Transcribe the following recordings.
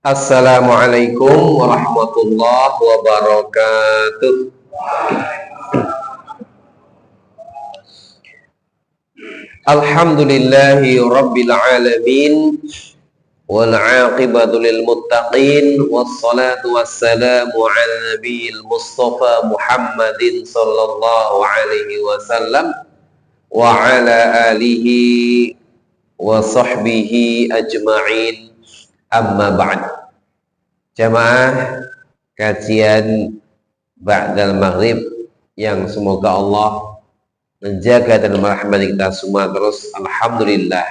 Assalamualaikum warahmatullahi wabarakatuh. Alhamdulillahi rabbil alamin wal aqibatu lil muttaqin wassalatu wassalamu ala nabiyil mustafa Muhammadin sallallahu alaihi wasallam wa ala alihi wa sahbihi ajma'in, amma ba'd. Jamaah kajian ba'dal maghrib yang semoga Allah menjaga dan merahmati kita semua terus. Alhamdulillah,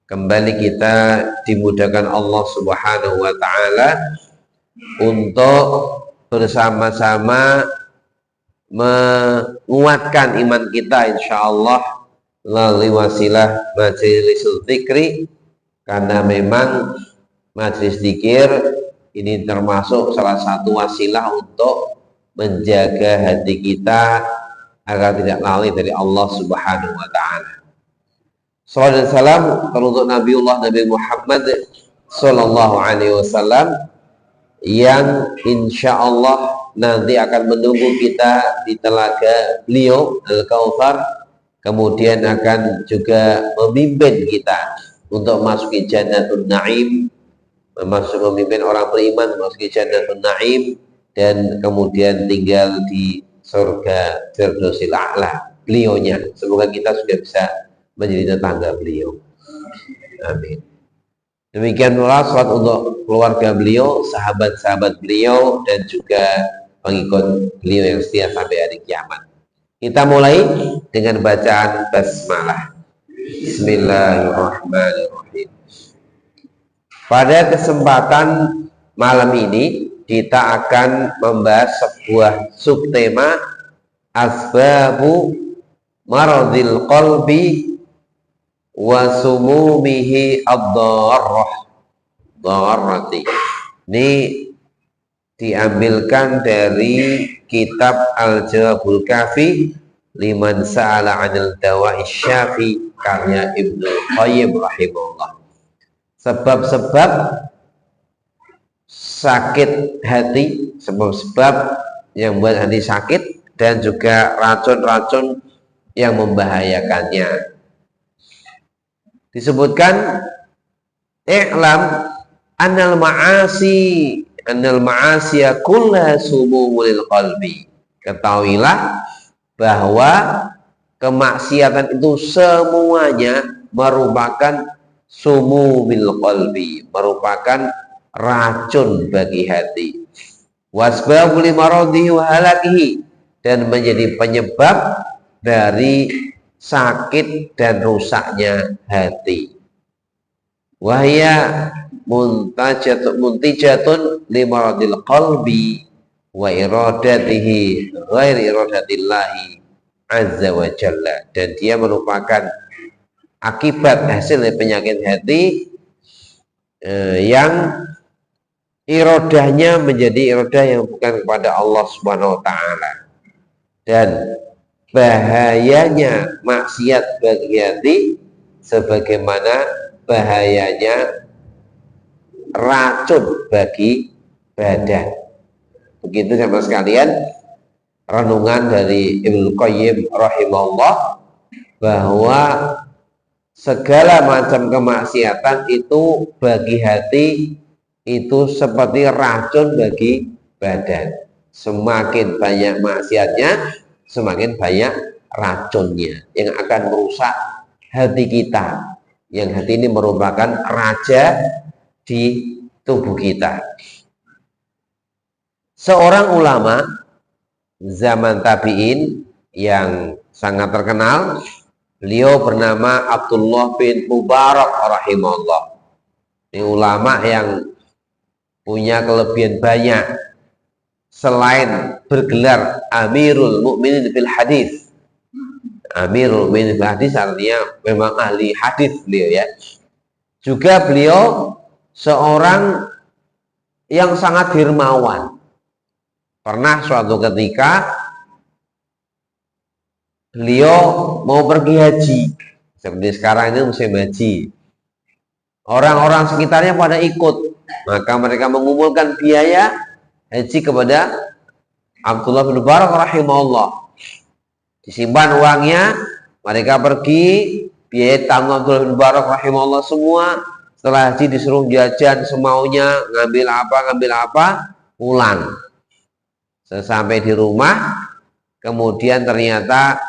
kembali kita dimudahkan Allah subhanahu wa ta'ala untuk bersama-sama menguatkan iman kita insyaallah melalui wasilah majlisul dzikri, karena memang majlis dzikir ini termasuk salah satu wasilah untuk menjaga hati kita agar tidak lalai dari Allah subhanahu wa ta'ala. Salawat dan salam teruntuk Nabiullah Nabi Muhammad sallallahu alaihi wasallam yang insya Allah nanti akan menunggu kita di telaga beliau Al-Kautsar, kemudian akan juga memimpin kita untuk masuki Jannatul Naim, memimpin orang beriman masuki Jannatul Naim, dan kemudian tinggal di surga Firdausil A'la beliaunya. Semoga kita sudah bisa menjadi tetangga beliau. Amin. Demikian pula salat untuk keluarga beliau, sahabat-sahabat beliau, dan juga pengikut beliau yang setia sampai hari kiamat. Kita mulai dengan bacaan basmalah. Bismillahirrahmanirrahim. Pada kesempatan malam ini kita akan membahas sebuah subtema, asbabu maradil qalbi wa sumumihi ad-darrati. Ini diambilkan dari kitab Al-Jawabul Kafi liman sa'ala 'anil dawa'i syafi karya Ibnu Qayyim rahimahullah. Sebab-sebab sakit hati, sebab-sebab yang membuat hati sakit, dan juga racun-racun yang membahayakannya. Disebutkan i'lam annal ma'asiya kullaha sumumul qalbi. Ketahuilah bahwa kemaksiatan itu semuanya merupakan sumumil qalbi, merupakan racun bagi hati. Wasbabul maradhihi wa halakihi, dan menjadi penyebab dari sakit dan rusaknya hati. Wahya muntijatun limaradil qalbi wa iradatihi ghairi iradatillahi azza wa jalla, dan dia merupakan akibat hasil dari penyakit hati yang irodahnya menjadi irodah yang bukan kepada Allah subhanahu wa ta'ala. Dan bahayanya maksiat bagi hati sebagaimana bahayanya racun bagi badan. Begitu sama sekalian renungan dari Ibnu Qayyim rahimahullah, bahwa segala macam kemaksiatan itu bagi hati itu seperti racun bagi badan. Semakin banyak maksiatnya, semakin banyak racunnya yang akan merusak hati kita, yang hati ini merupakan raja di tubuh kita. Seorang ulama zaman tabi'in yang sangat terkenal, beliau bernama Abdullah bin Mubarak rahimahullah. Ini ulama yang punya kelebihan banyak. Selain bergelar Amirul Mukminin fil Hadis, Amirul Mukminin fil Hadis artinya memang ahli hadis beliau ya. Juga beliau seorang yang sangat dermawan. Pernah suatu ketika beliau mau pergi haji, seperti sekarang ini musim haji. Orang-orang sekitarnya pada ikut, Maka mereka mengumpulkan biaya haji kepada Abdullah bin Mubarak rahimahullah. Disimpan uangnya, mereka pergi, biaya tanggung Abdullah bin Mubarak rahimahullah semua. Setelah haji disuruh jajan semaunya, ngambil apa, pulang. Sesampai di rumah, kemudian ternyata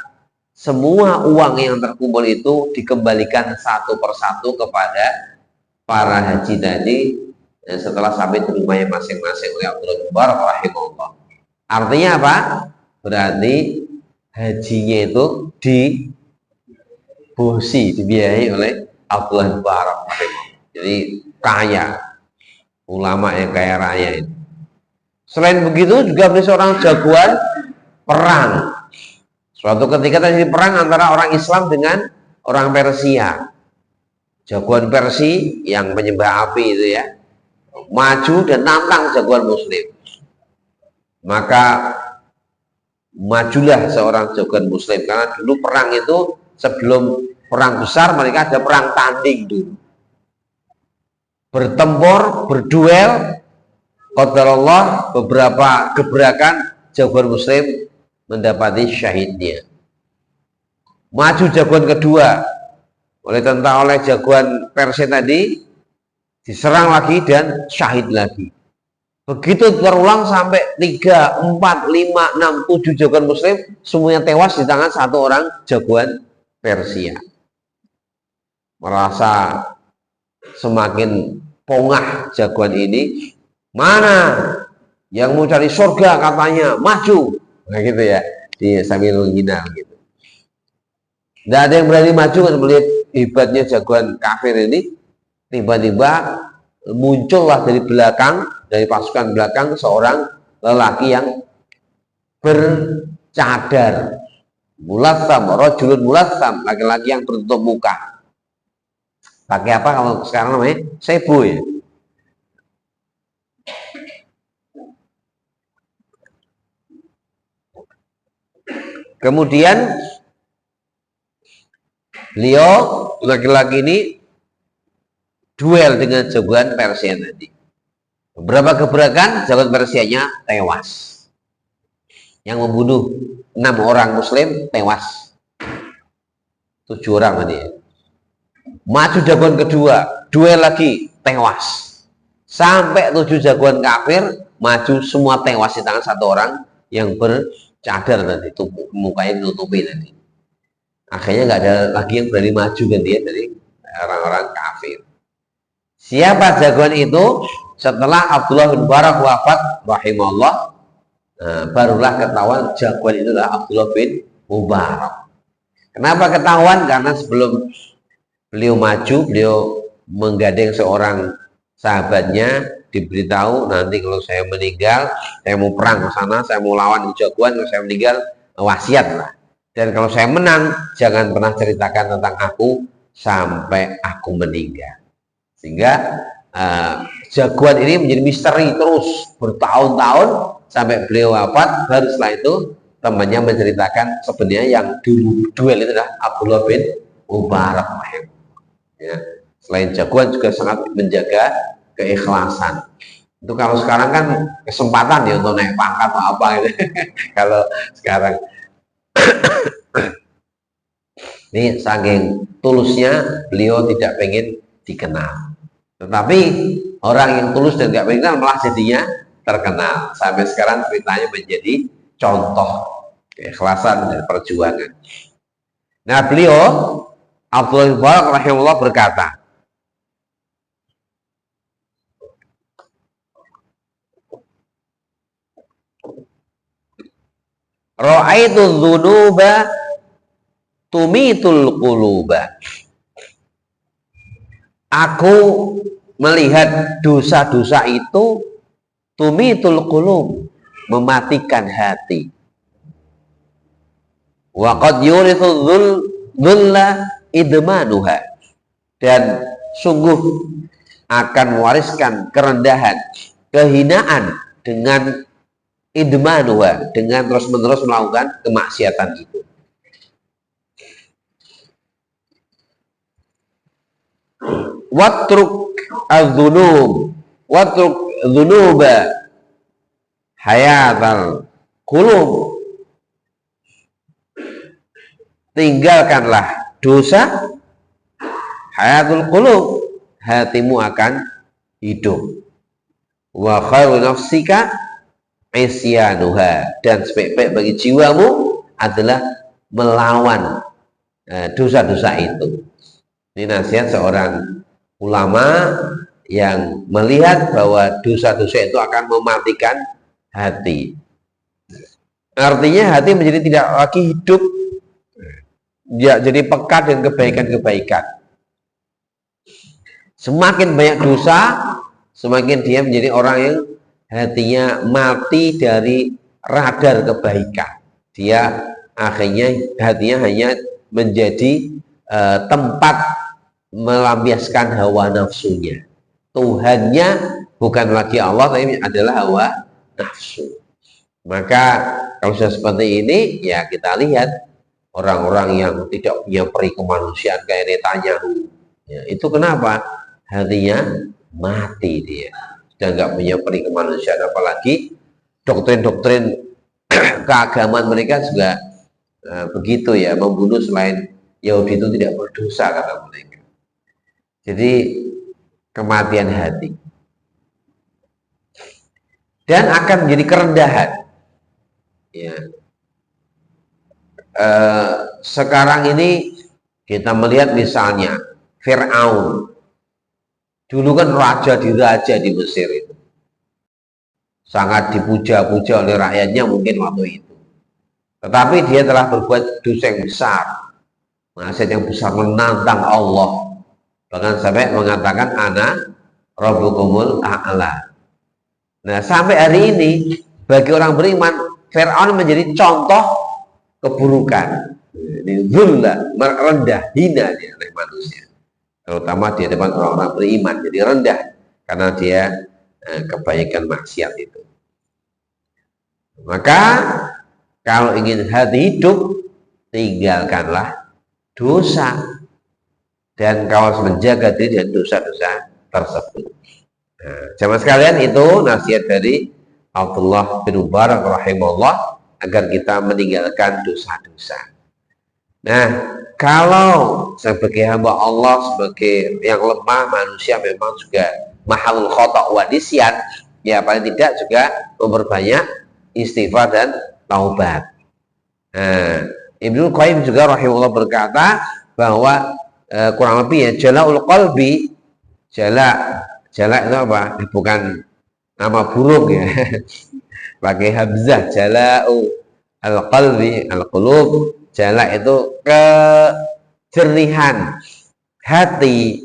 semua uang yang terkumpul itu dikembalikan satu persatu kepada para haji tadi setelah sampai di rumahnya masing-masing oleh Abdullah bin Mubarak rahimahullah. Artinya apa? Berarti hajinya itu dibiayai oleh Abdullah bin Mubarak rahimahullah. Jadi kaya, ulama yang kaya raya ini. Selain begitu juga beliau seorang jagoan perang. Suatu ketika terjadi perang antara orang Islam dengan orang Persia. Jagoan Persia yang penyembah api itu ya, maju dan nantang jagoan Muslim. Maka majulah seorang jagoan Muslim, karena dulu perang itu sebelum perang besar mereka ada perang tanding dulu. Bertempur, berduel, qadarullah beberapa gebrakan jagoan Muslim mendapati syahidnya. Maju jagoan kedua oleh jagoan Persia tadi, diserang lagi dan syahid lagi. Begitu terulang sampai 3, 4, 5, 6, 7 jagoan Muslim semuanya tewas di tangan satu orang jagoan Persia. Merasa semakin pongah jagoan ini, mana yang mau cari surga katanya maju, nah gitu ya, di sambil menghina gitu. Tidak ada yang berani maju kan melihat hebatnya jagoan kafir ini. Tiba-tiba muncullah dari belakang, dari pasukan belakang, seorang lelaki yang bercadar, mulatsam, rajulun mulatsam, laki-laki yang tertutup muka. Pakai apa kalau sekarang namanya? Sebo ya. Kemudian beliau laki-laki ini duel dengan jagoan Persia tadi. Beberapa gebrakan jagoan Persianya tewas. Yang membunuh 6 orang Muslim tewas. 7 orang tadi. Maju jagoan kedua, duel lagi, tewas. Sampai 7 jagoan kafir maju, semua tewas di tangan satu orang yang bercadar tadi, mukanya ditutupi tadi. Akhirnya nggak ada lagi yang berani maju kan dia dari orang-orang kafir. Siapa jagoan itu? Setelah Abdullah bin Mubarak wafat rahimahullah, barulah ketahuan jagoan itu adalah Abdullah bin Mubarak. Kenapa ketahuan? Karena sebelum beliau maju, beliau menggandeng seorang sahabatnya, diberitahu nanti kalau saya meninggal, saya mau perang ke sana, saya mau lawan jagoan, kalau saya meninggal wasiat lah. Dan kalau saya menang, jangan pernah ceritakan tentang aku sampai aku meninggal. Sehingga jagoan ini menjadi misteri terus bertahun-tahun sampai beliau wafat. Baru setelah itu temannya menceritakan sebenarnya yang dulu duel itu adalah Abdullah bin Mubarak. Ya. Selain jagoan juga sangat menjaga keikhlasan. Itu kalau sekarang kan kesempatan ya untuk naik pangkat atau apa gitu. Kalau sekarang ini saking tulusnya beliau tidak pengen dikenal. Tetapi orang yang tulus dan tidak pengen dikenal malah jadinya terkenal. Sampai sekarang ceritanya menjadi contoh keikhlasan dan perjuangan. Nah, beliau Abdullah bin Mubarak rahimahullah berkata, ra'aitu dzunuba tumitul quluba. Aku melihat dosa-dosa itu tumitul qulub, mematikan hati. Wa qad yurithu dhulla idmanuha, dan sungguh akan mewariskan kerendahan, kehinaan dengan idmanuha, dengan terus-menerus melakukan kemaksiatan itu. Watruk adz-dzunub watruk dzunuba hayatal qulub, tinggalkanlah dosa hayatul qulub, hatimu akan hidup. Wa khairu nafsika isyanuha, dan sebaik-baik bagi jiwamu adalah melawan dosa-dosa itu. Ini nasihat seorang ulama yang melihat bahwa dosa-dosa itu akan mematikan hati. Artinya hati menjadi tidak lagi hidup, ya, jadi pekat dengan kebaikan-kebaikan. Semakin banyak dosa, semakin dia menjadi orang yang hatinya mati dari radar kebaikan. Dia akhirnya hatinya hanya menjadi tempat melampiaskan hawa nafsunya. Tuhannya bukan lagi Allah, tapi adalah hawa nafsu. Maka kalau sudah seperti ini, ya kita lihat orang-orang yang tidak punya peri kemanusiaan kayak Netanyahu, ya, itu kenapa? Hatinya mati dia, sudah nggak punya peri kemanusiaan. Apalagi doktrin-doktrin keagamaan mereka juga begitu ya, membunuh selain Yahudi itu tidak berdosa kata mereka. Jadi kematian hati dan akan menjadi kerendahan. Ya. Sekarang ini kita melihat misalnya Fir'aun, dulu kan raja di Mesir itu sangat dipuja-puja oleh rakyatnya mungkin waktu itu, tetapi dia telah berbuat dosa yang besar, maksiat yang besar, menantang Allah, bahkan sampai mengatakan ana rabbukumul a'la. Nah, sampai hari ini bagi orang beriman, Fir'aun menjadi contoh keburukan. Ini zulla, rendah, hina dia oleh manusia, terutama di depan orang-orang beriman, jadi rendah karena dia kebanyakan maksiat itu. Maka kalau ingin hati hidup, tinggalkanlah dosa dan kau harus menjaga diri dari dosa-dosa tersebut. Nah, jamaah sekalian, itu nasihat dari Abdullah bin Mubarak rahimahullah agar kita meninggalkan dosa-dosa. Nah, kalau sebagai hamba Allah, sebagai yang lemah, manusia memang juga mahalul khata' wa nisyan, ya paling tidak juga memperbanyak istighfar dan taubat. Nah, Ibnu Qayyim juga rahimahullah berkata bahwa kurang lebih ya, jala'ul qalbi, jala itu apa? Bukan nama burung ya. Pakai hamzah, jala'u al-qalbi, al-qulub. Jala itu kejernihan hati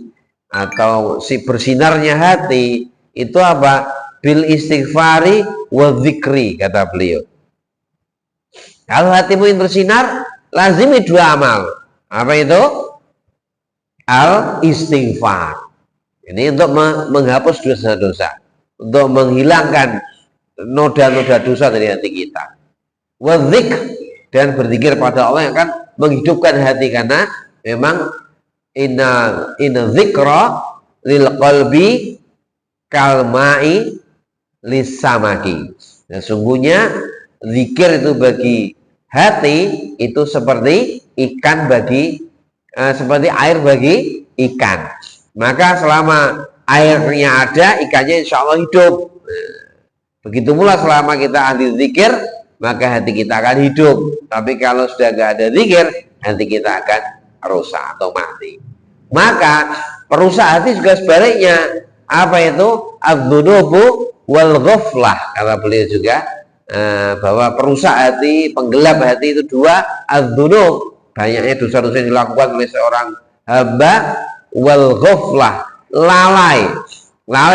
atau si bersinarnya hati itu apa? Bil istighfari wa dzikri, kata beliau. Kalau hatimu ingin bersinar, lazimi dua amal. Apa itu? Al istighfar. Ini untuk menghapus dosa-dosa, untuk menghilangkan noda-noda dosa dari hati kita. Wa dzikr, dan berzikir pada Allah yang akan menghidupkan hati, karena memang inna dzikra lil qalbi kal ma'i lis samaki. Dan sungguhnya zikir itu bagi hati itu seperti ikan bagi seperti air bagi ikan. Maka selama airnya ada, ikannya insya Allah hidup. Begitu pula selama kita ahli zikir, maka hati kita akan hidup. Tapi kalau sudah gak ada zikir, hati kita akan rusak atau mati. Maka perusak hati juga sebaliknya. Apa itu? Adzunubu wal ghaflah. Kata beliau juga bahwa perusak hati, penggelap hati itu dua. Adzunub, banyaknya dosa-dosa yang dilakukan oleh seorang hamba. Wal ghaflah, lalai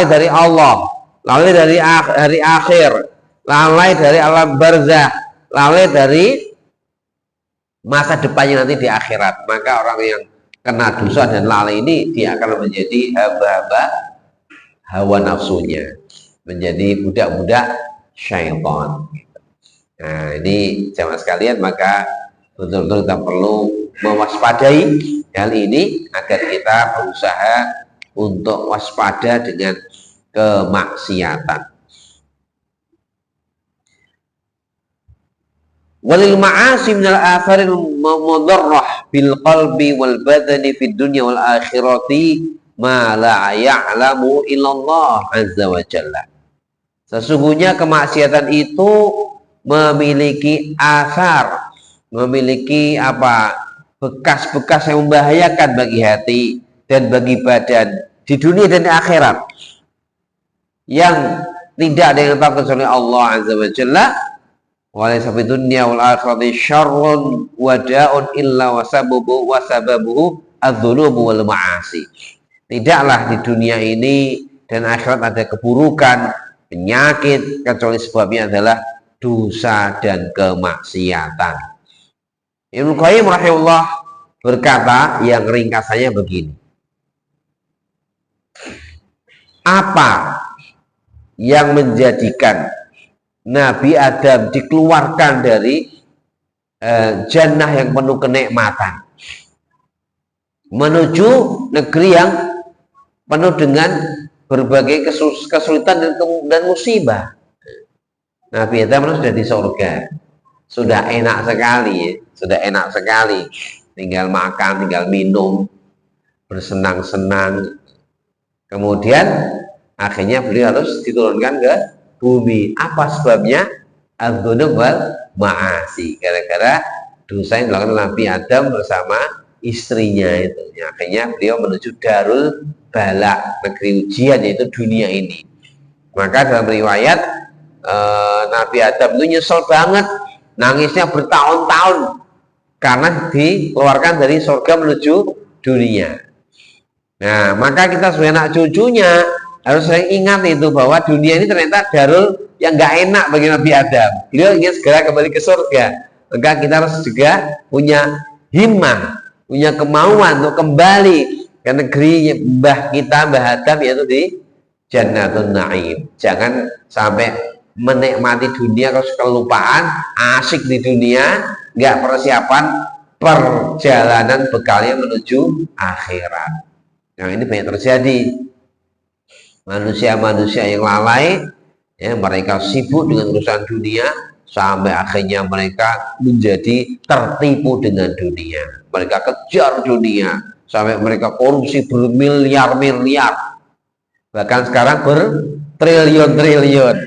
dari Allah, lalai dari hari akhir, lalai dari alam barzah, lalai dari masa depannya nanti di akhirat. Maka orang yang kena dosa dan lalai ini, dia akan menjadi hamba-hamba hawa nafsunya, menjadi budak-budak syaitan. Nah, ini jamaah sekalian, maka betul-betul kita perlu mewaspadai hal ini agar kita berusaha untuk waspada dengan kemaksiatan. Walil ma'asi minal atharil mudarrah bil qalbi wal badani fid dunya wal akhirati ma la ya'lamu illallah azza wa jalla. Sesungguhnya kemaksiatan itu memiliki asar, memiliki bekas-bekas yang membahayakan bagi hati dan bagi badan di dunia dan di akhirat, yang tidak ada yang tahu kecuali Allah azza wa jalla. Walaysa fid dunya wal akhirati syarrun wada'un illa wasababuhu adz-dzunubu wal ma'asi. Tidaklah di dunia ini dan akhirat ada keburukan, penyakit, kecuali sebabnya adalah dosa dan kemaksiatan. Ibnu Qayyim rahimahullah berkata yang ringkasannya begini. Apa yang menjadikan Nabi Adam dikeluarkan dari jannah yang penuh kenikmatan menuju negeri yang penuh dengan berbagai kesulitan dan musibah? Nabi Adam sudah di surga, sudah enak sekali ya, sudah enak sekali, tinggal makan, tinggal minum, bersenang-senang. Kemudian akhirnya beliau harus diturunkan ke bumi. Apa sebabnya? Adz-dzunub wal ma'asi, gara-gara dosa yang dilakukan Nabi Adam bersama istrinya itu. Akhirnya beliau menuju darul bala, negeri ujian, yaitu dunia ini. Maka dalam riwayat Nabi Adam itu nyesel banget, nangisnya bertahun-tahun karena dikeluarkan dari surga menuju dunia. Nah, maka kita sebagai anak cucunya harus sering ingat itu, bahwa dunia ini ternyata darul yang nggak enak bagi Nabi Adam. Beliau ingin segera kembali ke surga. Maka kita harus juga punya himmah, punya kemauan untuk kembali ke negeri Mbah Adam, yaitu di Jannatun Na'im. Jangan sampai menikmati dunia terus kelupaan, asik di dunia, nggak persiapan perjalanan bekalnya menuju akhirat. Nah, ini banyak terjadi. Manusia-manusia yang lalai, ya, mereka sibuk dengan urusan dunia sampai akhirnya mereka menjadi tertipu dengan dunia. Mereka kejar dunia sampai mereka korupsi bermiliar-miliar, bahkan sekarang bertriliun-triliun,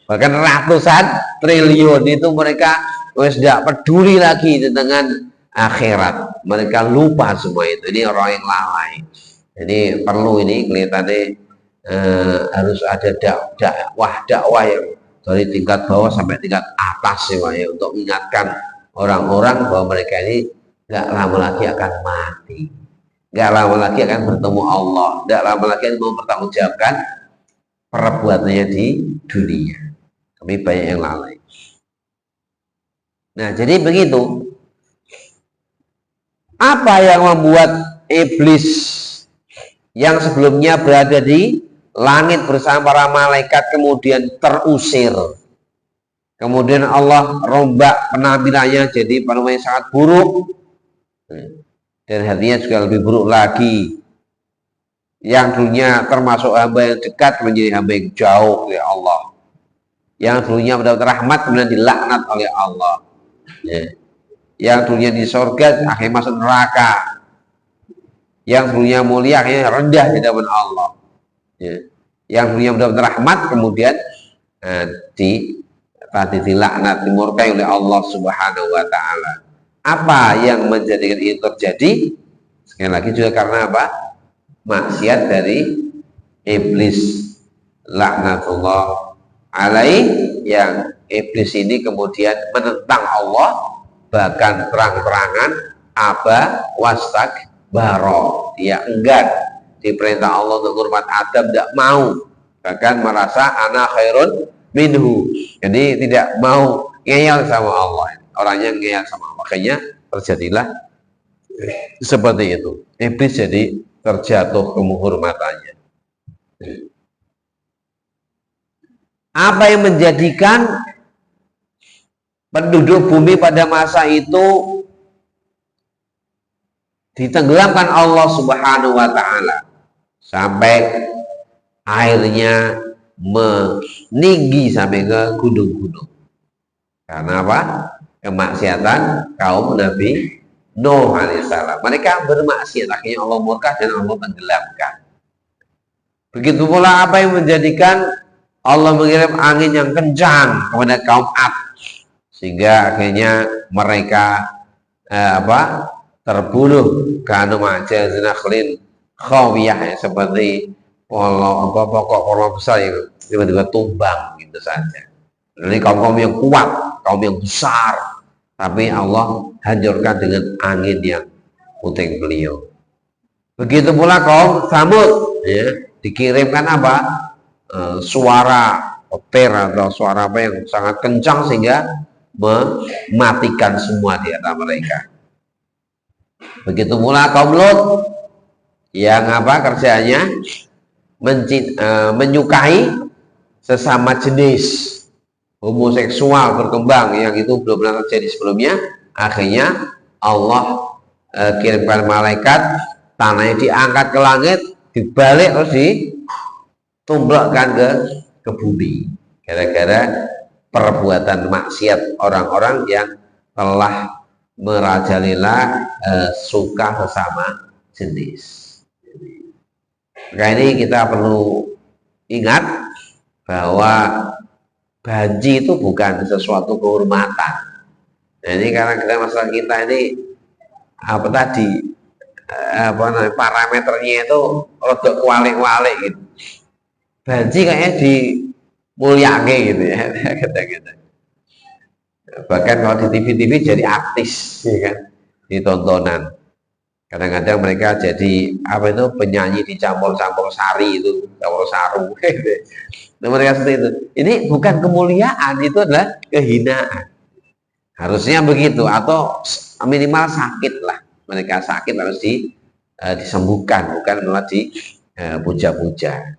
bahkan ratusan triliun. Itu mereka tidak peduli lagi dengan akhirat. Mereka lupa semua itu. Ini orang yang lalai. Jadi perlu ini kelihatannya harus ada dakwah yang dari tingkat bawah sampai tingkat atas ya, untuk mengingatkan orang-orang bahwa mereka ini nggak lama lagi akan mati, nggak lama lagi akan bertemu Allah, nggak lama lagi akan mempertanggungjawabkan perbuatannya di dunia. Tapi banyak yang lalai. Nah, jadi begitu. Apa yang membuat iblis yang sebelumnya berada di langit bersama para malaikat kemudian terusir, kemudian Allah rombak penampilannya jadi penampilan yang sangat buruk, dan hatinya juga lebih buruk lagi. Yang dulunya termasuk hamba yang dekat menjadi hamba yang jauh oleh Allah. Yang dulunya mendapat rahmat kemudian dilaknat oleh Allah. Yang dulunya di surga akhirnya masuk neraka. Yang dulunya mulia akhirnya rendah di hadapan Allah. Yang dulunya mendapat rahmat kemudian dilaknat, dimurkai oleh Allah Subhanahu wa taala. Apa yang menjadikan itu terjadi? Sekali lagi juga karena apa? Maksiat dari iblis, laknatullah alaih. Yang iblis ini kemudian menentang Allah, bahkan terang-terangan wastakbara, dia enggan diperintah Allah untuk hormat Adam, tidak mau, bahkan merasa ana khairun minhu, jadi tidak mau ngeyel sama Allah. Orangnya ngeyel sama Allah, makanya terjadilah seperti itu. Iblis jadi terjatuh kemuhormatannya. Apa yang menjadikan penduduk bumi pada masa itu ditenggelamkan Allah Subhanahu wa taala sampai airnya meninggi sampai ke gunung-gunung. Karena apa? Kemaksiatan kaum Nabi Nuh alaihissalam. Mereka bermaksiat, akhirnya Allah murka dan Allah tenggelamkan. Begitu pula apa yang menjadikan Allah mengirim angin yang kencang kepada kaum Ad, sehingga akhirnya mereka terbunuh karena majaz nakhlin khawiyah, seperti pokok pohon besar yang tiba-tiba tumbang gitu saja. Ini kaum yang kuat, kaum yang besar, tapi Allah hancurkan dengan angin yang puting beliung. Begitu pula kaum Tsamud, ya, dikirimkan apa? Suara petir atau suara apa yang sangat kencang sehingga mematikan semua di antara mereka. Begitu pula kaum Lut yang apa kerjanya menyukai sesama jenis, homoseksual berkembang yang itu belum pernah terjadi sebelumnya. Akhirnya Allah kirimkan malaikat, tanahnya diangkat ke langit, dibalik terus ditumblokkan ke bumi, gara-gara perbuatan maksiat orang-orang yang telah merajalela suka sesama jenis. Maka ini kita perlu ingat bahwa banji itu bukan sesuatu kehormatan. Nah, ini karena kita masalah kita ini parameternya itu rodok kualik-kualik gitu. Banji kayaknya dimulyake gitu ya. Bahkan kalau di TV-TV jadi artis, ya kan, di tontonan. Kadang-kadang mereka jadi penyanyi dicampur-campur sari itu, campur saru. Nah, mereka seperti itu. Ini bukan kemuliaan, itu adalah kehinaan. Harusnya begitu, atau minimal sakit lah. Mereka sakit harus disembuhkan, bukan malah dipuja-puja.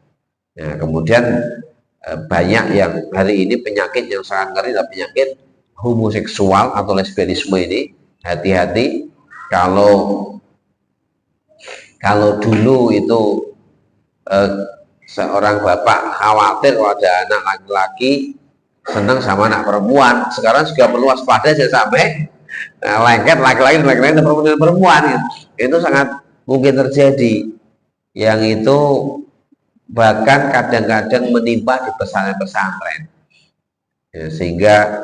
Nah, kemudian banyak yang hari ini penyakit yang sangat ngeri adalah penyakit homoseksual atau lesbianisme ini. Hati-hati, kalau dulu itu seorang bapak khawatir kalau ada anak laki-laki senang sama anak perempuan, sekarang juga perlu waspada jangan sampai lengket laki-laki dan perempuan gitu. Itu sangat mungkin terjadi, yang itu bahkan kadang-kadang menimpa di pesantren, ya, sehingga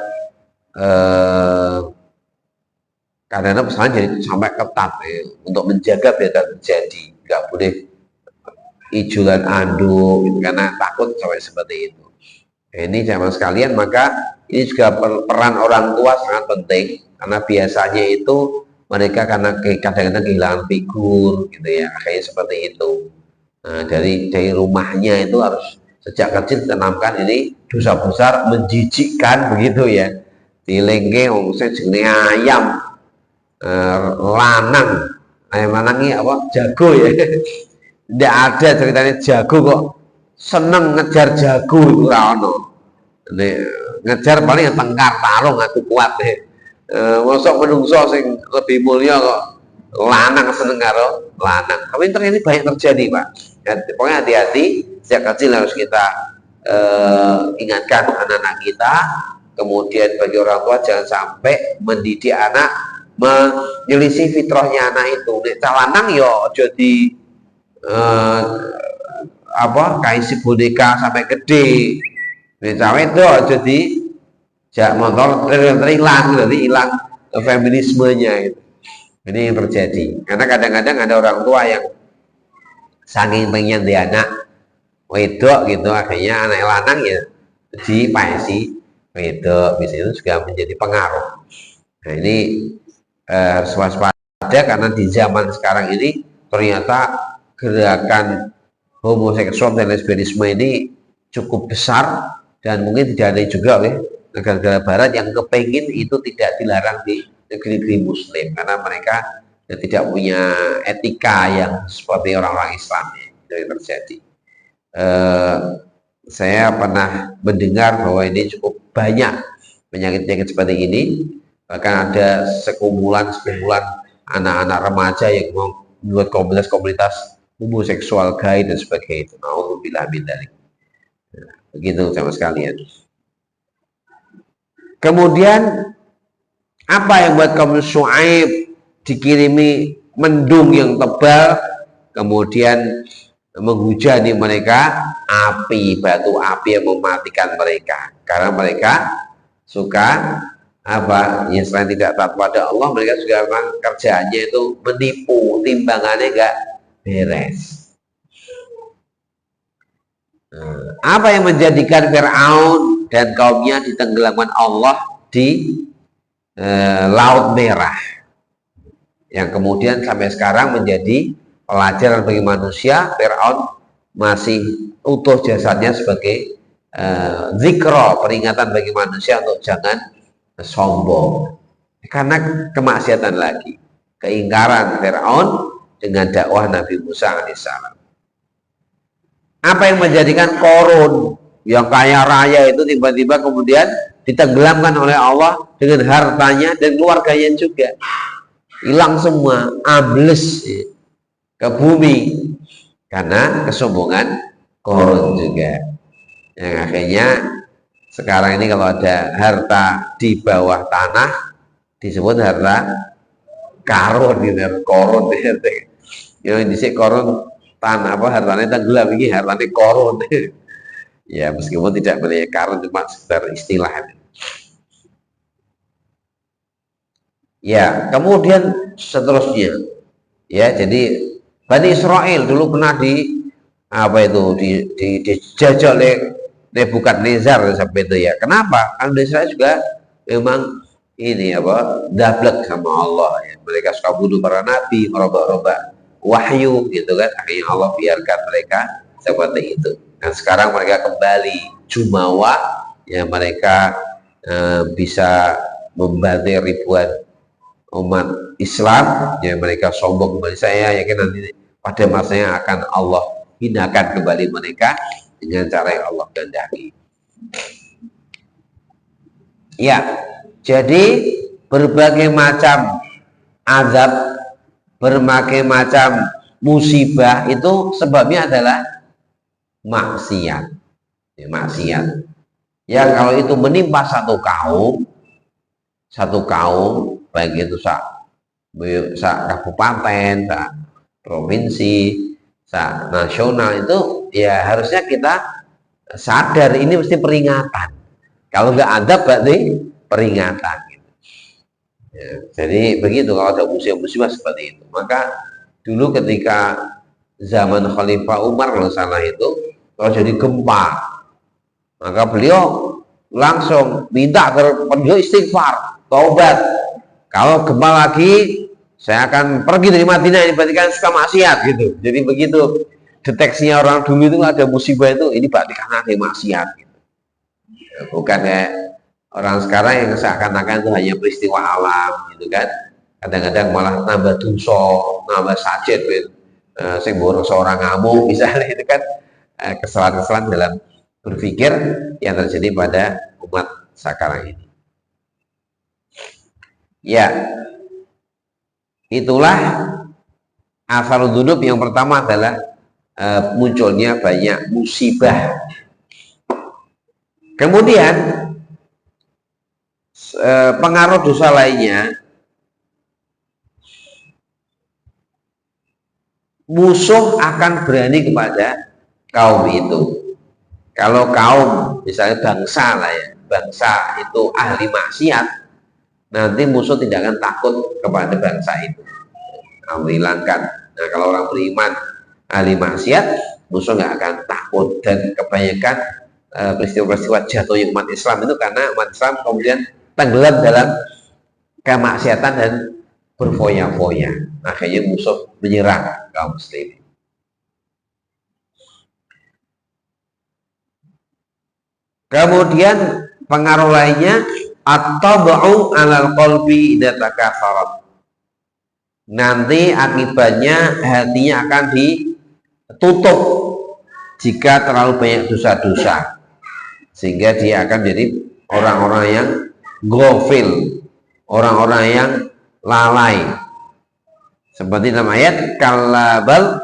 kadang-kadang pesantren jadi sampai ketat ya, untuk menjaga biar tidak terjadi, nggak boleh ijulan anduk gitu, karena takut sampai seperti itu. Ini zaman sekalian, maka ini juga peran orang tua sangat penting, karena biasanya itu mereka karena kadang-kadang kehilangan figur gitu ya, akhirnya seperti itu. Nah, dari rumahnya itu harus sejak kecil tanamkan ini dosa besar menjijikkan begitu ya. Dilengke saya jenis ayam ayam lanang ini jago ya. Tidak ada ceritanya jago kok seneng ngejar jago itu rano. Ngejar paling yang tengkar tarung aku kuat deh. Mosok menungso sing lebih mulia kok lanang seneng karo lanang. Tapi ternyata banyak terjadi, Pak. Ya, pokoknya hati-hati, sejak kecil harus kita ingatkan anak-anak kita. Kemudian bagi orang tua jangan sampai mendidik anak menyelisih fitrahnya anak itu. Nek calanang yo jadi kaisi boneka sampai gede. Nek cawe itu jadi jak motor hilang, jadi hilang feminismenya itu. Ini yang terjadi. Karena kadang-kadang ada orang tua yang saking pengen dia anak wedok gitu, akhirnya anak lanang ya dipaesi wedok, bisa itu juga menjadi pengaruh. Nah, ini harus waspada, karena di zaman sekarang ini ternyata gerakan homoseksual dan lesbianisme ini cukup besar, dan mungkin tidak ada juga negara-negara barat yang kepengin itu tidak dilarang di negeri-negeri muslim, karena mereka tidak punya etika yang seperti orang-orang Islam itu yang terjadi. Saya pernah mendengar bahwa ini cukup banyak penyakit-penyakit seperti ini, bahkan ada sekumpulan anak-anak remaja yang membuat komunitas-komunitas homoseksual, gay dan sebagainya itu. Nauzubillah min dzalik. Begitu sama sekalian. Kemudian apa yang buat kaum Syuaib dikirimi mendung yang tebal, kemudian menghujani mereka api, batu api yang mematikan mereka, karena mereka suka apa ya, selain tidak taat pada Allah, mereka juga memang kerjanya itu menipu, timbangannya enggak beres. Apa yang menjadikan Fir'aun dan kaumnya ditenggelamkan Allah di Laut Merah, yang kemudian sampai sekarang menjadi pelajaran bagi manusia. Fir'aun masih utuh jasadnya sebagai zikro, peringatan bagi manusia untuk jangan sombong karena kemaksiatan lagi, keingkaran Fir'aun dengan dakwah Nabi Musa alaihissalam. Apa yang menjadikan Korun yang kaya raya itu tiba-tiba kemudian ditenggelamkan oleh Allah dengan hartanya dan keluarganya juga hilang semua, ambles ke bumi karena kesombongan Korun juga, yang akhirnya sekarang ini kalau ada harta di bawah tanah disebut harta karun, Korun. Yang disik Korun tanah apa hartanya tenggelam, ini hartanya Korun. Ya meskipun tidak boleh karun, cuma sekedar istilah. Ya kemudian seterusnya ya, jadi Bani Israel dulu pernah di apa itu dijajah oleh Nebukadnezar sampai itu ya. Kenapa? Karena Israel juga memang ini apa, dablek sama Allah ya. Mereka suka bunuh para nabi, merobak-robak wahyu gitu kan. Akhirnya Allah biarkan mereka seperti itu. Dan sekarang mereka kembali jumawa ya, mereka bisa membantai ribuan umat Islam ya, mereka sombong kembali. Saya yakin nanti pada masanya akan Allah hinakan kembali mereka dengan cara yang Allah kehendaki. Ya, jadi berbagai macam azab, berbagai macam musibah itu sebabnya adalah maksiat. Ya, maksiat. Ya kalau itu menimpa satu kaum, baik itu sak kabupaten, sak provinsi, sak nasional, itu ya harusnya kita sadar ini mesti peringatan. Kalau nggak ada berarti peringatan. Ya, jadi begitu kalau ada musibah-musibah seperti itu. Maka dulu ketika zaman Khalifah Umar kalau salah itu, kalau jadi gempa, maka beliau langsung minta ke penduduk istighfar, taubat. Kalau gempa lagi, saya akan pergi dari Madinah, ini berarti kan suka maksiat gitu. Jadi begitu deteksinya orang dulu itu ada musibah itu, ini berarti karena ada maksiat gitu. Ya, bukan kayak orang sekarang yang seakan-akan itu hanya peristiwa alam gitu kan. Kadang-kadang malah nambah dosa, nambah sajid gitu. Sing seorang ngamuk misalnya, itu kan kesalahan-kesalahan dalam berpikir yang terjadi pada umat sekarang ini. Ya, itulah asal dzunub. Yang pertama adalah munculnya banyak musibah. Kemudian pengaruh dosa lainnya, musuh akan berani kepada kaum itu. Kalau kaum misalnya bangsa lah ya, bangsa itu ahli maksiat, nanti musuh tidak akan takut kepada bangsa itu, menghilangkan. Nah kalau orang beriman ahli maksiat, musuh nggak akan takut. Dan kebanyakan peristiwa-peristiwa jatuhnya umat Islam itu karena umat Islam kemudian tenggelam dalam kemaksiatan dan berfoya-foya. Akhirnya musuh menyerang kaum muslim. Kemudian pengaruh lainnya, at-tab'u 'alal qalbi idza takatharat. Nanti akibatnya hatinya akan ditutup jika terlalu banyak dosa-dosa, sehingga dia akan jadi orang-orang yang ghafil, orang-orang yang lalai. Seperti dalam ayat, kallabal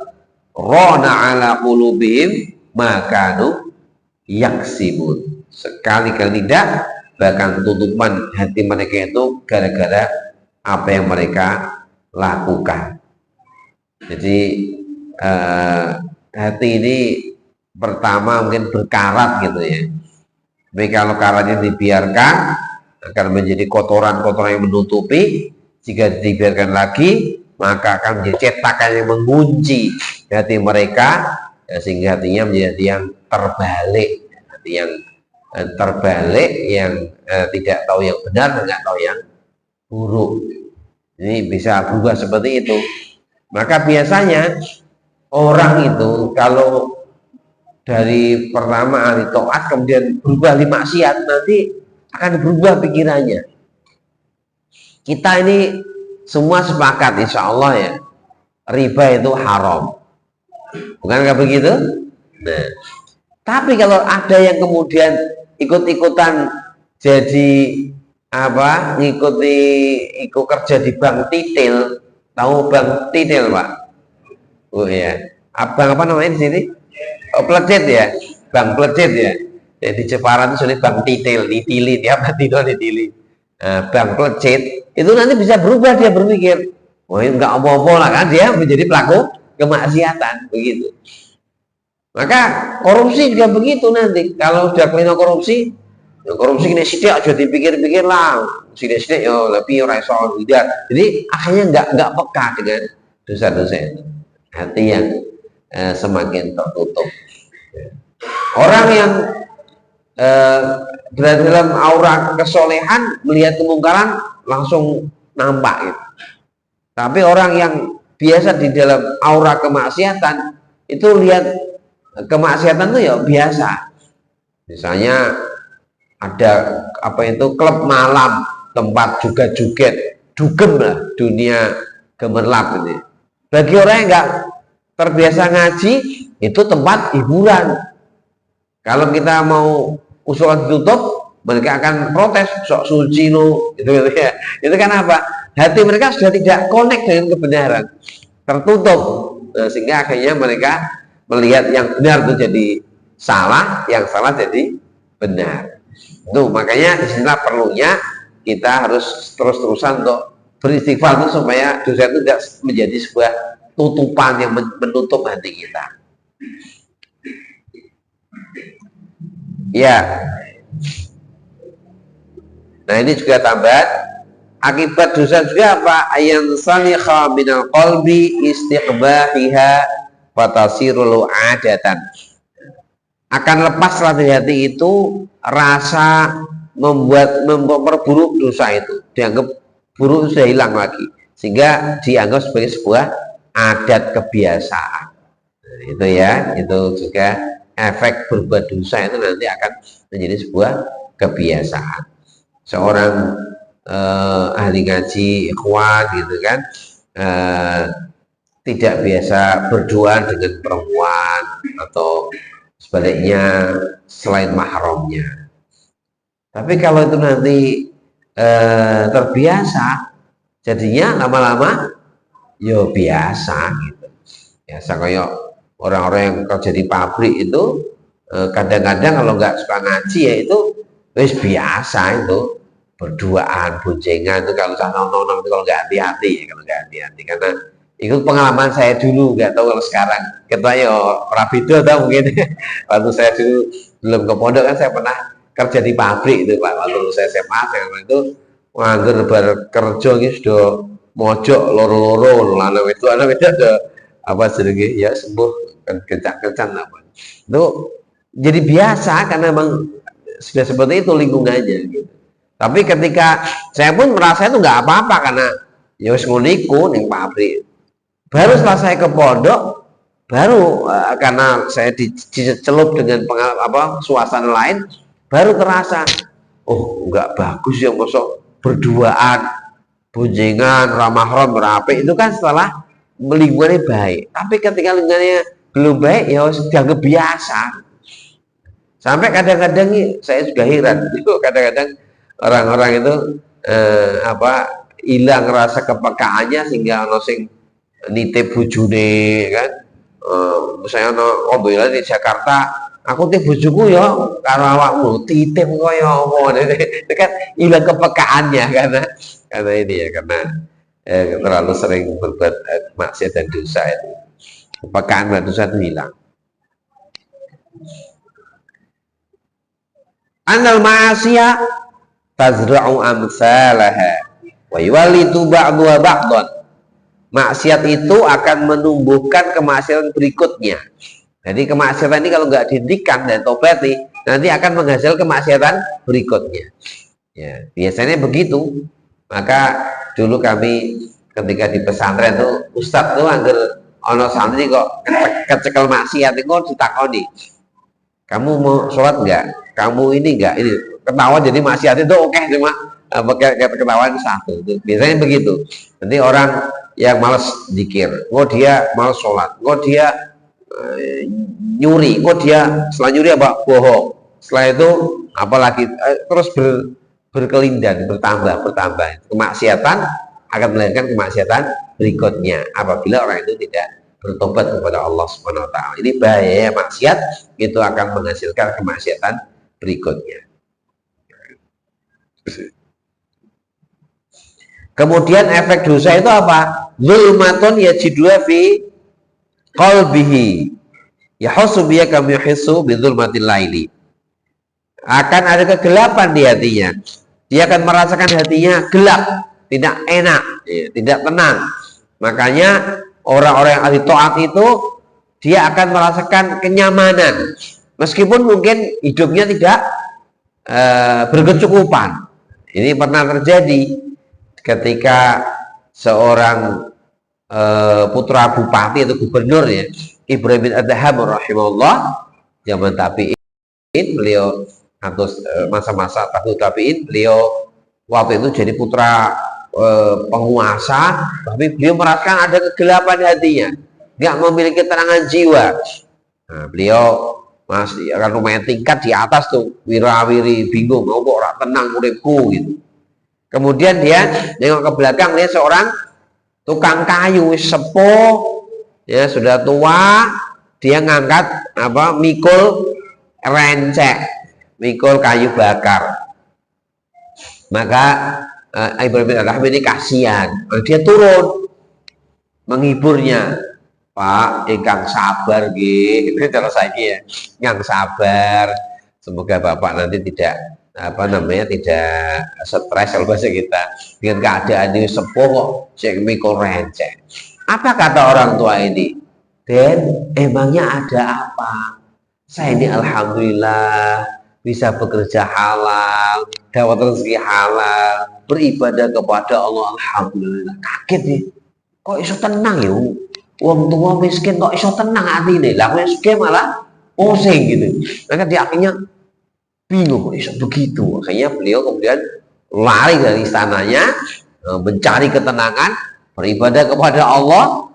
rana ala qulubihim makanu yaksibun. Sekali-kali tidak, bahkan tutupan hati mereka itu gara-gara apa yang mereka lakukan. Jadi hati ini pertama mungkin berkarat gitu ya. Tapi kalau karatnya dibiarkan akan menjadi kotoran-kotoran yang menutupi. Jika dibiarkan lagi maka akan menjadi cetakan yang mengunci hati mereka, ya, sehingga hatinya menjadi yang terbalik, hati yang terbalik, yang tidak tahu yang benar dan tidak tahu yang buruk. Ini bisa berubah seperti itu. Maka biasanya orang itu kalau dari pertama ahli taat kemudian berubah di maksiat, nanti akan berubah pikirannya. Kita ini semua sepakat insya Allah ya, riba itu haram, bukankah begitu? Nah, tapi kalau ada yang kemudian ikut-ikutan jadi apa, ikut kerja di bank titil, tahu bank titil Pak? Oh ya, abang apa namanya di sini? Oh, plecet ya, bank plecet ya. Di Jepara itu sudah bank titil, ditili tiap hati itu ditili. Bank plecet itu nanti bisa berubah, dia berpikir, wah ini nggak apa-apa lah kan, dia menjadi pelaku kemaksiatan begitu. Maka korupsi juga begitu nanti. Kalau sudah kelihatan korupsi, ya korupsi ini sidik aja dipikir-pikir lah, sidik-sidik ya lebih raison tidak. Jadi akhirnya nggak peka dengan dosa-dosa itu. Hati yang semakin tertutup. Orang yang berada dalam aura kesolehan, melihat kemungkaran langsung nampak gitu. Tapi orang yang biasa di dalam aura kemaksiatan itu lihat kemaksiatan itu ya biasa. Misalnya ada apa itu klub malam, tempat juga joget, dugem lah dunia gemerlap ini. Bagi orang yang nggak terbiasa ngaji, itu tempat hiburan. Kalau kita mau usulan ditutup, mereka akan protes, sok suci lo, gitu ya. Itu kan apa? Hati mereka sudah tidak connect dengan kebenaran, tertutup, sehingga akhirnya mereka melihat yang benar itu jadi salah, yang salah jadi benar. Tuh makanya disinilah perlunya kita harus terus-terusan untuk beristighfar itu supaya dosa itu tidak menjadi sebuah tutupan yang menutup hati kita. Ya. Nah ini juga tambahan akibat dosa juga apa? Ayan salikha minal qalbi istiqbahiha fatasirul adatan. Akan lepaslah dari hati itu rasa memperburuk dosa itu, dianggap buruk sudah hilang lagi, sehingga dianggap sebagai sebuah adat kebiasaan. Nah, itu ya, itu juga efek berbuat dosa itu nanti akan menjadi sebuah kebiasaan. Seorang ahli ngaji ikhwan gitu kan, tidak biasa berdoa dengan perempuan atau sebaliknya selain mahramnya. Tapi kalau itu nanti terbiasa, jadinya lama-lama yo biasa gitu. Biasa kayak orang-orang yang kerja di pabrik itu kadang-kadang kalau nggak suka ngaji ya itu wis biasa itu berduaan, boncengan itu kalau saya nonton itu kalau nggak hati-hati, karena itu pengalaman saya dulu, nggak tahu kalau sekarang kita ya rapido atau mungkin waktu saya dulu belum ke pondok kan saya pernah kerja di pabrik itu Pak, waktu saya SMA itu nganggur kerja gitu sudah mojok loro-loro lalu itu ada apa sedikit ya sembuh kencang-kencang apa itu jadi biasa karena memang sudah seperti itu lingkungannya gitu. Tapi ketika saya pun merasa itu nggak apa-apa karena ya wis nguliku ning pabrik. Baru setelah saya ke pondok, baru karena saya dicelup dengan suasana lain, baru terasa, oh nggak bagus ya masuk berduaan, boncengan, ramah-ram, berapi itu kan setelah lingkungannya baik. Tapi ketika lingkungannya belum baik, ya dianggap biasa. Sampai kadang-kadang saya juga heran, itu kadang-kadang orang-orang itu hilang rasa kepekaannya sehingga ono sing nitip bojone kan misalnya no di Jakarta, aku teh bojoku ya karo awakmu titip kaya apa. Itu kan hilang kepekaannya karena ini ya, karena terlalu sering berbuat maksiat dan dosa itu. Kepekaan dan dosa itu hilang. Anal ma'asiyah tazra'u amsalaha wa yuwallidu ba'duha ba'dan. Maksiat itu akan menumbuhkan kemaksiatan berikutnya. Jadi kemaksiatan ini kalau nggak dihentikan dan tobati, nanti akan menghasilkan kemaksiatan berikutnya. Ya, biasanya begitu. Maka dulu kami ketika di pesantren itu, Ustadz tuh angger ono santri kok kecekel maksiat itu ditakoni, kamu mau sholat nggak? Kamu ini nggak? Ini ketawa jadi maksiat itu oke, cuma ketawa itu satu. Biasanya begitu. Nanti orang yang malas zikir, dia malas sholat, dia nyuri, dia setelah nyuri apa? Bohong. Setelah itu apalagi terus berkelindan, bertambah. Kemaksiatan akan melahirkan kemaksiatan berikutnya apabila orang itu tidak bertobat kepada Allah Subhanahu wa taala. Ini bahaya maksiat, itu akan menghasilkan kemaksiatan berikutnya. Kemudian efek dosa itu apa? Zulmatun yajidua fi qalbihi yahussu biya kam yuhissu bi zulmatil laili. Akan ada kegelapan di hatinya. Dia akan merasakan hatinya gelap, tidak enak, tidak tenang. Makanya orang-orang yang ahli taat itu dia akan merasakan kenyamanan, meskipun mungkin hidupnya tidak berkecukupan. Ini pernah terjadi ketika seorang putra bupati atau gubernur ya, Ibrahim bin Adham rahimahullah, zaman tabi'in, beliau atau masa-masa tabi'in, beliau waktu itu jadi putra penguasa, tapi beliau merasakan ada kegelapan hatinya, nggak memiliki ketenangan jiwa. Nah, beliau masih akan lumayan tingkat di atas tuh, wirawiri, bingung, mau kok orang tenang uripku gitu. Kemudian dia nengok ke belakang, lihat seorang tukang kayu sepuh, ya sudah tua, dia ngangkat mikul rencek, mikul kayu bakar. Maka Ibrahim bin Adham ini kasihan, dia turun menghiburnya. Pak, ingkang sabar nggih. Itu cara saya ya, yang sabar. Semoga Bapak nanti tidak tidak stres kalau bahasa kita dengan keadaan ini sepuh kok cek mikul rencek. Apa kata orang tua ini? Den, emangnya ada apa? Saya ini alhamdulillah bisa bekerja halal, dapat rezeki halal, beribadah kepada Allah, alhamdulillah. Kaget nih, kok iso tenang ya? Wong tua miskin kok iso tenang hati ini, lah miskin malah pusing gitu. Maka dia akhirnya bingung, kok iso begitu. Akhirnya beliau kemudian lari dari istananya, mencari ketenangan, beribadah kepada Allah,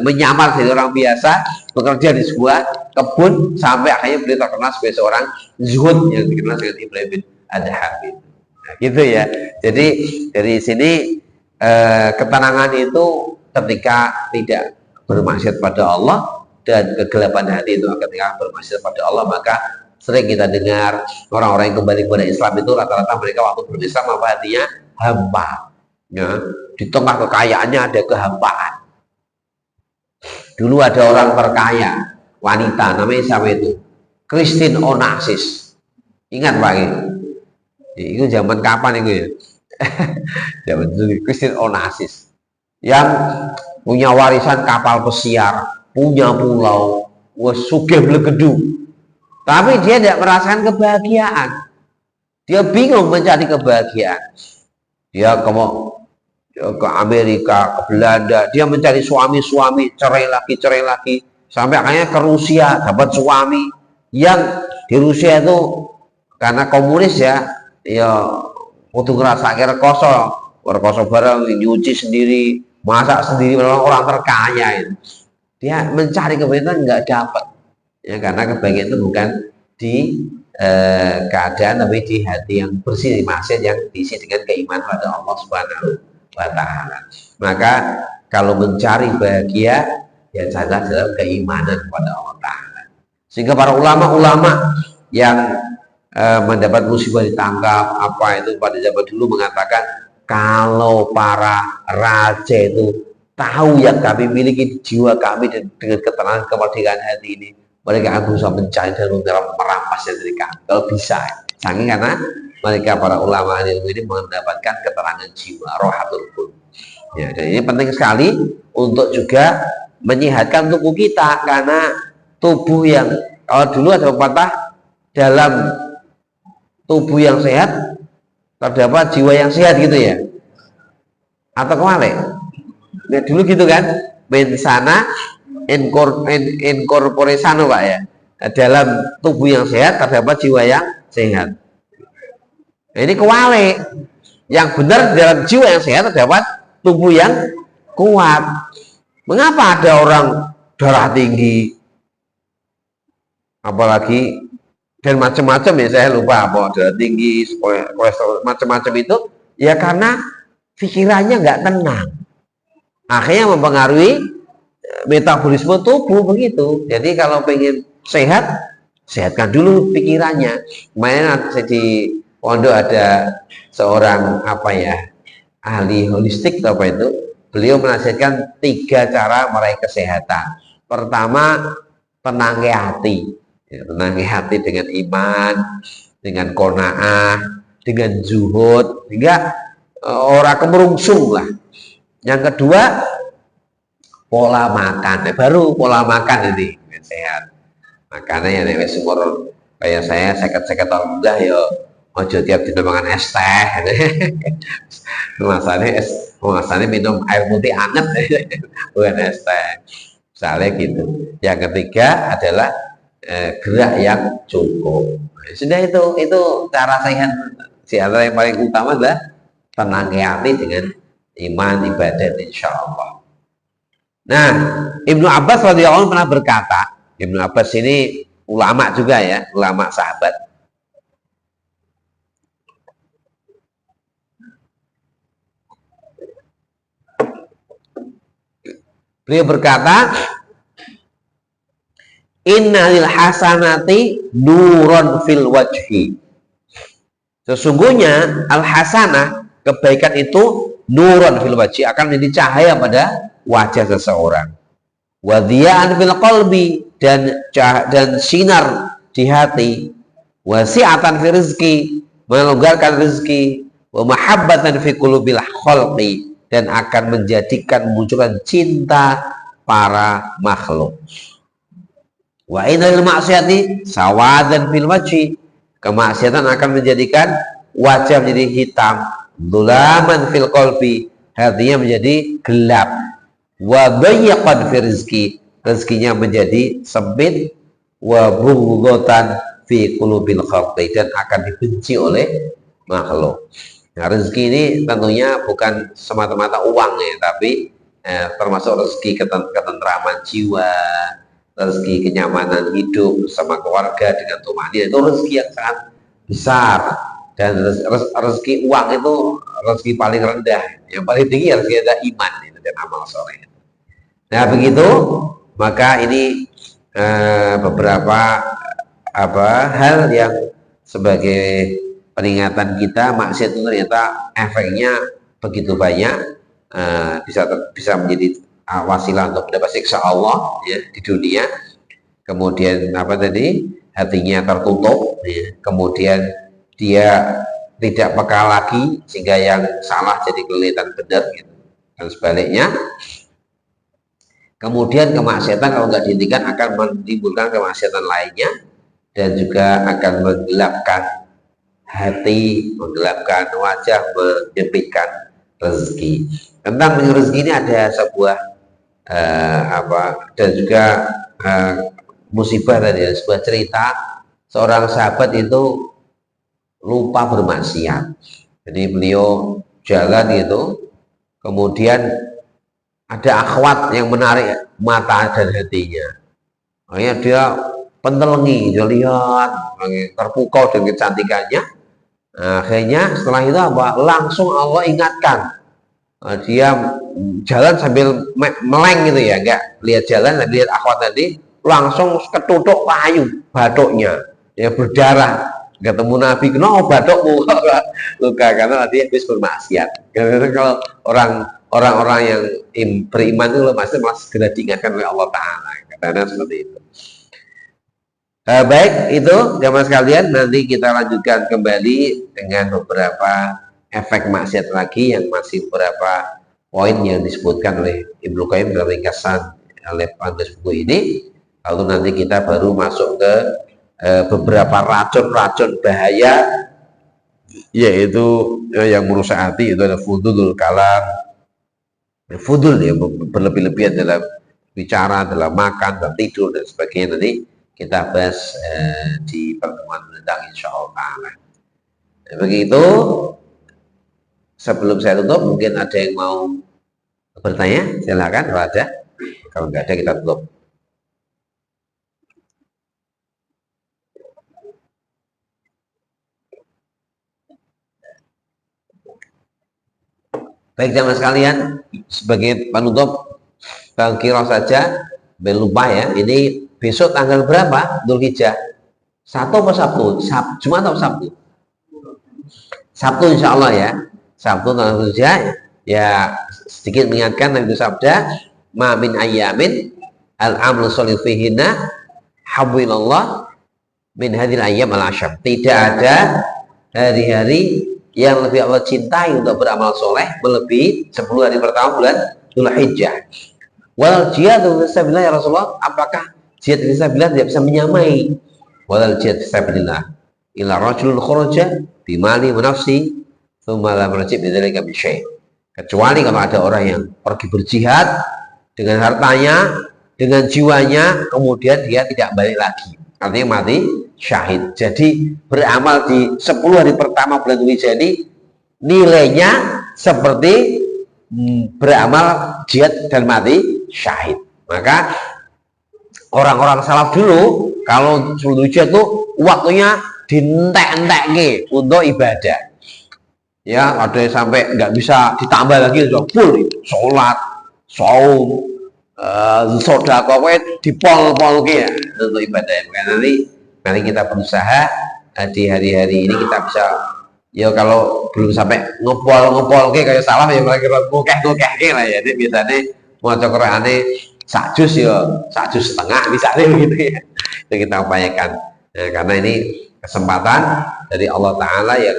menyamar jadi orang biasa, bekerja di sebuah kebun, sampai akhirnya beliau terkenal sebagai seorang zuhud yang dikenal dengan Ibrahim bin Adham. Nah, gitu ya. Jadi dari sini ketenangan itu ketika tidak bermaksiat pada Allah, dan kegelapan hati itu ketika bermaksiat pada Allah. Maka sering kita dengar orang-orang yang kembali kepada Islam itu rata-rata mereka waktu berislam apa hatinya hampa, ya. Di tengah kekayaannya ada kehampaan. Dulu ada orang terkaya wanita, namanya siapa itu? Christine Onassis. Ingat Pak? Itu zaman kapan itu ya? Zaman dulu Christine Onassis yang punya warisan kapal pesiar, punya pulau, sugih belegedu, tapi dia tidak merasakan kebahagiaan. Dia bingung mencari kebahagiaan. Dia ke Amerika, ke Belanda, dia mencari suami-suami, cerai lagi, sampai akhirnya ke Rusia, dapat suami yang di Rusia itu karena komunis ya kudu ngerasa rekoso bareng, nyuci sendiri, masak sendiri, memang orang terkaya itu. Dia mencari kebahagiaan nggak dapat, ya karena kebahagiaan itu bukan di keadaan, tapi di hati yang bersih, maksiat yang diisi dengan keimanan pada Allah Subhanahu wa Ta'ala. Maka kalau mencari bahagia ya jaga dalam keimanan kepada Allah Ta'ala. Sehingga para ulama-ulama yang mendapat musibah ditangkap apa itu pada zaman dulu mengatakan, kalau para raja itu tahu yang kami miliki jiwa kami dan dengan ketenangan kemerdekaan hati ini, mereka akan berusaha mencari dan merampasnya dari kami kalau bisa. Saking karena mereka para ulama ilmu ini mendapatkan keterangan jiwa, rohatul qulub. Ya, dan ini penting sekali untuk juga menyehatkan tubuh kita, karena tubuh yang kalau dulu ada pepatah, dalam tubuh yang sehat terdapat jiwa yang sehat gitu ya, atau kembali ya, dulu gitu kan, mensana incorpore sano Pak ya, dalam tubuh yang sehat terdapat jiwa yang sehat. Nah, ini kewalik, yang benar dalam jiwa yang sehat terdapat tubuh yang kuat. Mengapa ada orang darah tinggi, apalagi dan macam-macam ya, saya lupa apa, darah tinggi, kolesterol, macam-macam itu ya karena pikirannya nggak tenang, akhirnya mempengaruhi metabolisme tubuh begitu. Jadi kalau pengen sehat, sehatkan dulu pikirannya. Kemarin di pondok ada seorang apa ya, ahli holistik atau apa itu, beliau menasihatkan 3 cara meraih kesehatan. Pertama, tenangkan hati. Ya, tenangkan hati dengan iman, dengan qanaah, dengan zuhud, sehingga orang kemerungsung lah. Yang kedua, pola makan. Baru pola makan ini sehat. Makanya ya nek wis umur kayak saya seket tahun udah ya ojo tiap dina mangan es teh. Masane minum air putih anget bukan es teh. Misalnya gitu. Yang ketiga adalah gerak yang cukup. Sudah itu cara sehat. Antara yang paling utama adalah tenangkan hati dengan iman, ibadah, insya Allah. Nah, Ibnu Abbas radhiyallahu anhu pernah berkata, Ibnu Abbas ini ulama juga ya, ulama sahabat. Beliau berkata, innalil hasanati nuron fil wajhi. Sesungguhnya al hasanah, kebaikan itu nuron fil wajhi, akan menjadi cahaya pada wajah seseorang. Wadiyaan fil qalbi, dan sinar di hati. Wasi'atan fi rizki, melonggarkan rezeki. Wa mahabbatan fi qulubil khalqi, dan akan menjadikan munculkan cinta para makhluk. Wa inal maksiati sawadan fil wajhi, kemaksiatan akan menjadikan wajah menjadi hitam. Dhulaman fil qalbi, hatinya menjadi gelap. Wa dayyaqan fi rizki, rezekinya menjadi sempit. Wa bughdatan fi qulubil khalqi, dan akan dibenci oleh makhluk. Nah, rezeki ini tentunya bukan semata-mata uang ya, tapi termasuk rezeki ketentraman jiwa, rezeki kenyamanan hidup bersama keluarga dengan tumaniyah, itu rezeki yang sangat besar. Dan rezeki uang itu rezeki paling rendah. Yang paling tinggi rezeki ada iman itu, dan amal soleh. Nah begitu, maka ini beberapa hal yang sebagai peringatan kita. Maksiat itu ternyata efeknya begitu banyak, bisa menjadi wasilah untuk mendapat siksa Allah ya, di dunia. Kemudian hatinya tertutup ya. Kemudian dia tidak peka lagi, sehingga yang salah jadi kelihatan benar gitu. Dan sebaliknya, kemudian kemaksiatan kalau nggak dihentikan akan menimbulkan kemaksiatan lainnya, dan juga akan menggelapkan hati, menggelapkan wajah, menyempitkan rezeki. Tentang rezeki ini ada sebuah dan juga musibah tadi, sebuah cerita seorang sahabat itu lupa bermaksiat. Jadi beliau jalan gitu, kemudian ada akhwat yang menarik mata dan hatinya. Akhirnya dia pentelengi, dia lihat, terpukau dengan kecantikannya. Akhirnya setelah itu langsung Allah ingatkan, Dia jalan sambil meleng gitu ya, enggak lihat jalan, lihat akhwat tadi langsung ketutuk kayu batuknya, ya berdarah. Ketemu Nabi, kenapa batukmu luka? Karena tadi habis bermaksiat. Karena kalau orang-orang yang beriman itu masih segera diingatkan oleh Allah Ta'ala. Karena seperti itu. Baik, itu jamaah sekalian, nanti kita lanjutkan kembali dengan beberapa efek maksiat lagi yang masih beberapa poin yang disebutkan oleh Ibnu Qayyim dalam ringkasan oleh penulis buku ini. Lalu nanti kita baru masuk ke beberapa racun-racun bahaya, yaitu yang merusak hati, itu ada fudulul kalam, fudul ya, berlebih-lebihan dalam bicara, dalam makan, dalam tidur dan sebagainya. Nanti kita bahas di pertemuan mendatang insya Allah. Begitu. Sebelum saya tutup, mungkin ada yang mau bertanya, silakan kalau ada. Kalau nggak ada, kita tutup. Baik jamaah sekalian, sebagai penutup, Bang Kiro saja, belum lupa ya, ini besok tanggal berapa? Dzulhijjah? Sabtu atau Sabtu? Jumat atau Sabtu? Sabtu insya Allah ya. Sabtu tanggal Dzulhijjah, ya sedikit mengingatkan Nabi sabda, ma min ayyamin al-amlu sholih fihinna habwilallah min hadhil ayyam al-asham. Tidak ada hari-hari yang lebih Allah cintai untuk beramal soleh melebihi 10 hari pertama bulan Dzulhijjah. Wal jihadu fisabilillah ya Rasulullah, apakah jihad fisabilillah tidak bisa menyamai wal jihad fisabilillah illa rajulun kharaja bimali wa nafsi tsumma lam yarji' bidzalika bi syai'. Kecuali kalau ada orang yang pergi berjihad dengan hartanya, dengan jiwanya, kemudian dia tidak balik lagi, artinya mati syahid. Jadi beramal di 10 hari pertama bulan Dzulhijjah ini nilainya seperti beramal jihad dan mati syahid. Maka orang-orang salaf dulu kalau Dzulhijjah itu waktunya dientek-entek untuk ibadah. Ya, ada yang sampai nggak bisa ditambah lagi, sudah full sholat, saum, sedekah, di pol-pol ya untuk ibadah. Nanti kita berusaha di hari-hari ini kita bisa, ya kalau belum sampai ngepol kayak salah ya lagi ngokeh lah ya. Jadi biasanya mau cokorane sajus ya sajus setengah misalnya gitu ya. Itu kita upayakan. Nah, karena ini kesempatan dari Allah Ta'ala yang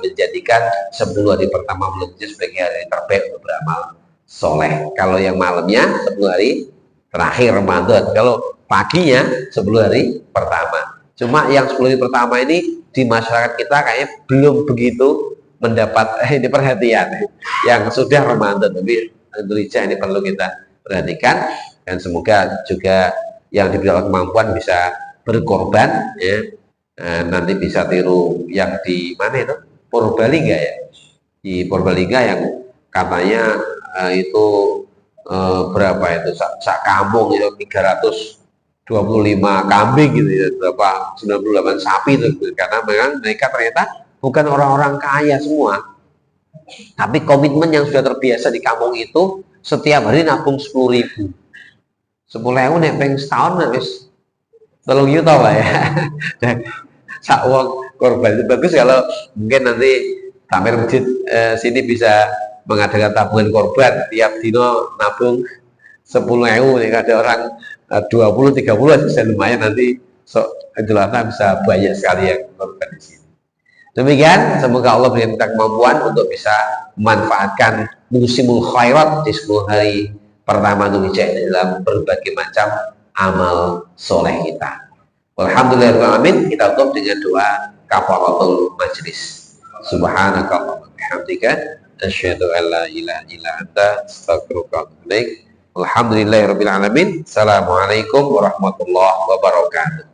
menjadikan 10 hari pertama bulan Dzulhijjah sebagai hari terbaik untuk beramal soleh. Kalau yang malamnya 10 hari terakhir Ramadan, kalau paginya 10 hari pertama. Cuma yang 10 hari pertama ini di masyarakat kita kayaknya belum begitu mendapat ini perhatian yang sudah Ramadan. Tapi Dzulhijjah ini perlu kita perhatikan, dan semoga juga yang diberi kemampuan bisa berkorban ya. Nanti bisa tiru yang di mana itu Purbalingga ya, di Purbalingga yang katanya itu berapa itu sak kampung itu 325 kambing gitu ya, berapa 98 sapi itu, karena memang mereka ternyata bukan orang-orang kaya semua, tapi komitmen yang sudah terbiasa di kampung itu setiap hari nabung 10.000 nek peng setahun habis 3 juta lah ya. Sakwong korban itu bagus kalau mungkin nanti Tamir Masjid sini bisa mengadakan tabungan korban tiap dino nabung 10.000, ada orang 20-30 bisa lumayan, nanti jelasnya bisa banyak sekali yang korban di sini. Demikian, semoga Allah berikan kita kemampuan untuk bisa memanfaatkan musimul khairat di 10 hari pertama Dzulhijjah dalam berbagai macam amal soleh kita. Alhamdulillahirrahmanirrahim. Kita tutup dengan doa kafaratul majlis. Subhanakallahumma wa bihamdika asyhadu an la ilaha illa anta astaghfiruka wa atubu ilaik. Alhamdulillahirabbil alamin. Assalamualaikum warahmatullahi wabarakatuh.